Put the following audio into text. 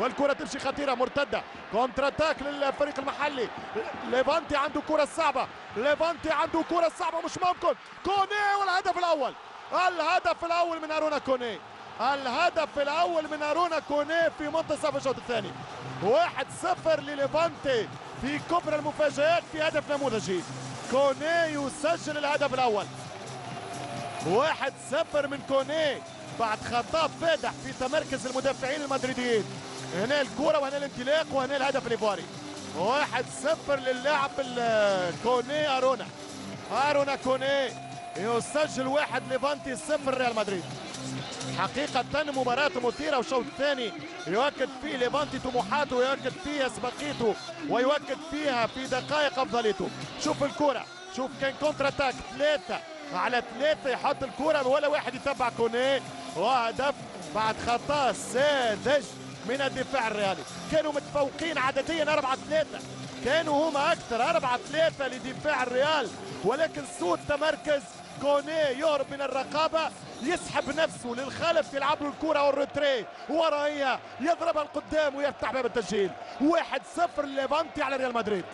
والكرة تمشي خطيرة مرتدة، كونتر اتاك للفريق المحلي. ليفانتي عنده كرة صعبة، ليفانتي عنده كرة صعبة مش ممكن. كوني والهدف الأول، الهدف الأول من هارونا كوني، الهدف الأول من هارونا كوني في منتصف الشوط الثاني. 1-0 لليفانتي في كبرى المفاجآت في هدف نموذجي. كوني يسجل الهدف الأول. 1-0 من كوني بعد خطأ فادح في تمركز المدافعين المدريديين. هنا الكرة وهنا الانطلاق وهنا الهدف الايفواري. 1-0 للاعب كوني هارونا كوني يسجل 1 ليفانتي 0 ريال مدريد. حقيقة مباراة مثيرة، والشوط الثاني يؤكد فيه ليفانتي طموحاته ويؤكد فيها سباقيته ويؤكد فيها في دقائق افضليته. شوف الكرة، شوف كان كونتر اتاك 3-3 يحط الكرة ولا واحد يتبع كوني، وهدف بعد خطأ ساذج من الدفاع الريالي. كانوا متفوقين عدديا 4-3، كانوا هما اكثر 4-3 لدفاع الريال، ولكن سوء التمركز. كوني يهرب من الرقابة، يسحب نفسه للخلف، يلعب له الكرة والروتري ورا هي يضربها القدام ويفتح باب التسجيل. 1-0 ليفانتي على ريال مدريد.